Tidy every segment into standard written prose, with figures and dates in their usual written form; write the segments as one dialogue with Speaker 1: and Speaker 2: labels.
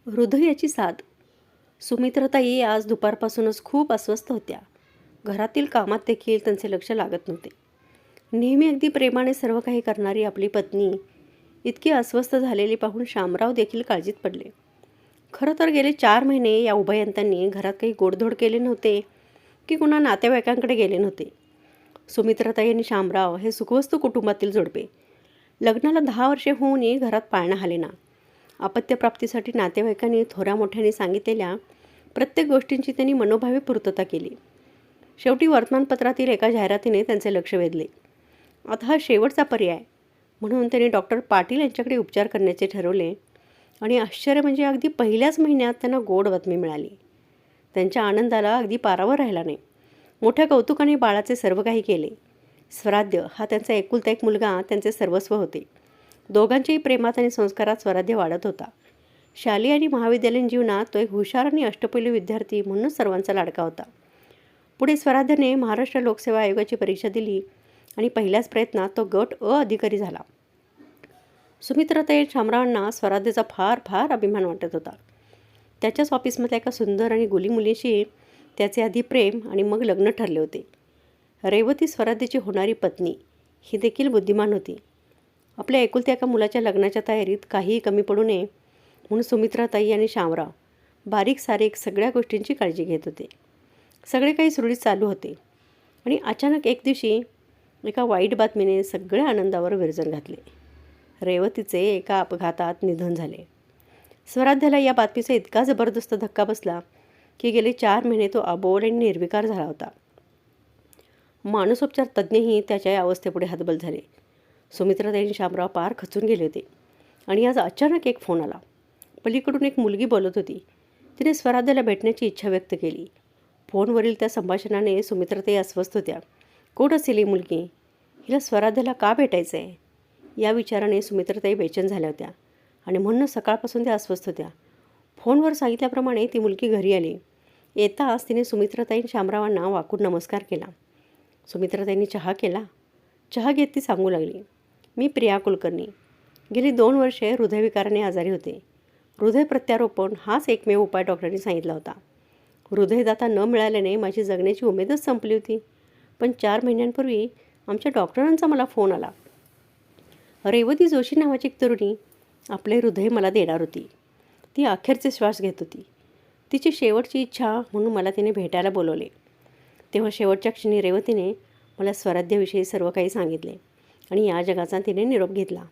Speaker 1: हृदयाची साथ. सुमित्राताई आज दुपारपासूनच खूप अस्वस्थ होत्या. घरातील कामात देखील त्यांचे लक्ष लागत नव्हते. नेहमी अगदी प्रेमाने सर्व काही करणारी आपली पत्नी इतकी अस्वस्थ झालेली पाहून शामराव देखील काळजीत पडले. खरं तर गेले 4 महिने या उभयंतांनी घरात काही गोडधोड केले नव्हते की कुणा नातेवाईकांकडे गेले नव्हते. सुमित्राताई आणि शामराव हे सुखवस्तू कुटुंबातील जोडपे. लग्नाला 10 वर्षे होऊनही घरात पाळणा हालेना. अपत्यप्राप्तीसाठी नातेवाईकांनी थोड्या मोठ्याने सांगितलेल्या प्रत्येक गोष्टींची त्यांनी मनोभावे पूर्तता केली. शेवटी वर्तमानपत्रातील एका जाहिरातीने त्यांचे लक्ष वेधले. आता हा शेवटचा पर्याय म्हणून त्यांनी डॉक्टर पाटील यांच्याकडे उपचार करण्याचे ठरवले आणि आश्चर्य म्हणजे अगदी पहिल्याच महिन्यात त्यांना गोड बातमी मिळाली. त्यांच्या आनंदाला अगदी पारावर राहिला नाही. मोठ्या कौतुकाने बाळाचे सर्व काही केले. स्वराध्य हा त्यांचा एकुलता एक मुलगा त्यांचे सर्वस्व होते. दोघांच्याही प्रेमात आणि संस्कारात स्वराध्य वाढत होता. शालेय आणि महाविद्यालयीन जीवनात तो एक हुशार आणि अष्टपैलू विद्यार्थी म्हणून सर्वांचा लाडका होता. पुढे स्वराध्यने महाराष्ट्र लोकसेवा आयोगाची परीक्षा दिली आणि पहिल्याच प्रयत्नात तो गट अ अधिकारी झाला. सुमित्राताई शामरावांना स्वराध्यचा फार फार अभिमान वाटत होता. त्याच्याच ऑफिसमधल्या एका सुंदर आणि गुली मुलीशी त्याचे आधी प्रेम आणि मग लग्न ठरले होते. रेवती स्वराध्यची होणारी पत्नी ही देखील बुद्धिमान होती. आपल्या एकुलत्या एका मुलाच्या लग्नाच्या तयारीत काहीही कमी पडू नये म्हणून सुमित्राताई आणि शामराव बारीक सारीक सगळ्या गोष्टींची काळजी घेत होते. सगळे काही सुरळीत चालू होते आणि अचानक एक दिवशी एका वाईट बातमीने सगळ्या आनंदावर विरजण घातले. रेवतीचे एका अपघातात निधन झाले. स्वराध्याला या बातमीचा इतका जबरदस्त धक्का बसला की गेले 4 महिने तो अबोल आणि निर्विकार झाला होता. मानसोपचार तज्ज्ञही त्याच्या या अवस्थेपुढे हतबल झाले. सुमित्राताई आणि शामराव पार खचून गेले होते आणि आज अचानक एक फोन आला. पलीकडून एक मुलगी बोलत होती. तिने स्वराध्याला भेटण्याची इच्छा व्यक्त केली. फोनवरील त्या संभाषणाने सुमित्राताई अस्वस्थ होत्या. कोण असेल ही मुलगी? हिला स्वराध्याला का भेटायचं आहे? या विचाराने सुमित्राताई बेचैन झाल्या होत्या आणि म्हणूनच सकाळपासून त्या अस्वस्थ होत्या. फोनवर सांगितल्याप्रमाणे ती मुलगी घरी आली. येताच तिने सुमित्राताई आणि शामरावांना वाकून नमस्कार केला. सुमित्राताईंनी चहा केला. चहा घेत ती सांगू लागली, मी प्रिया कुलकर्णी. गेली 2 वर्षे हृदयविकाराने आजारी होते. हृदय प्रत्यारोपण हाच एकमेव उपाय डॉक्टरांनी सांगितला होता. हृदयदाता न मिळाल्याने माझी जगण्याची उमेदच संपली होती. पण 4 महिन्यांपूर्वी आमच्या डॉक्टरांचा मला फोन आला. रेवती जोशी नावाची एक तरुणी आपले हृदय मला देणार होती. ती अखेरचे श्वास घेत होती. तिची शेवटची इच्छा म्हणून मला तिने भेटायला बोलवले. तेव्हा शेवटच्या क्षणी रेवतीने मला स्वराध्याविषयी सर्व काही सांगितले आणि या जगाचा तिने निरोप घेतला.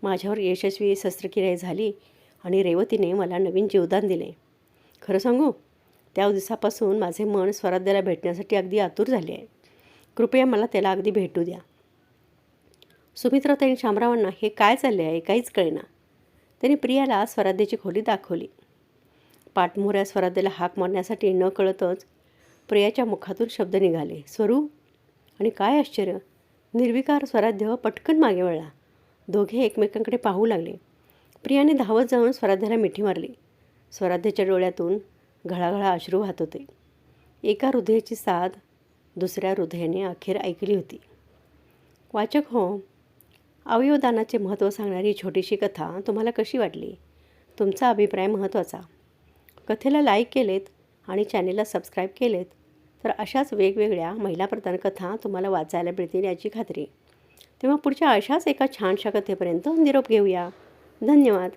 Speaker 1: माझ्यावर यशस्वी शस्त्रक्रिया झाली आणि रेवतीने मला नवीन जीवदान दिले. खरं सांगू, त्या दिवसापासून माझे मन स्वराध्याला भेटण्यासाठी अगदी आतुर झाले आहे. कृपया मला त्याला अगदी भेटू द्या. सुमित्राताई शामरावांना हे काय चालले आहे काहीच कळेना. त्यांनी प्रियाला स्वराध्याची खोली दाखवली. पाठमोऱ्या स्वराध्याला हाक मारण्यासाठी न कळतच प्रियाच्या मुखातून शब्द निघाले, स्वरू. आणि काय आश्चर्य, निर्विकार स्वराध्य पटकन मागे वळला. दोघे एकमेकांकडे पाहू लागले. प्रियाने धावत जाऊन स्वराध्याला मिठी मारली. स्वराध्याच्या डोळ्यातून घळाघळा अश्रू वाहत होते. एका हृदयाची साथ दुसऱ्या हृदयाने अखेर ऐकली होती. वाचक हो, अवयवदानाचे महत्त्व सांगणारी छोटीशी कथा तुम्हाला कशी वाटली? तुमचा अभिप्राय महत्त्वाचा. कथेला लाईक केलेत आणि चॅनेलला सबस्क्राईब केलेत तर अशाच वेगवेगळ्या महिलाप्रधान कथा तुम्हाला वाचायला मिळतील याची खात्री. तेव्हा पुढच्या अशाच एका छानशा कथेपर्यंत निरोप घेऊया. धन्यवाद.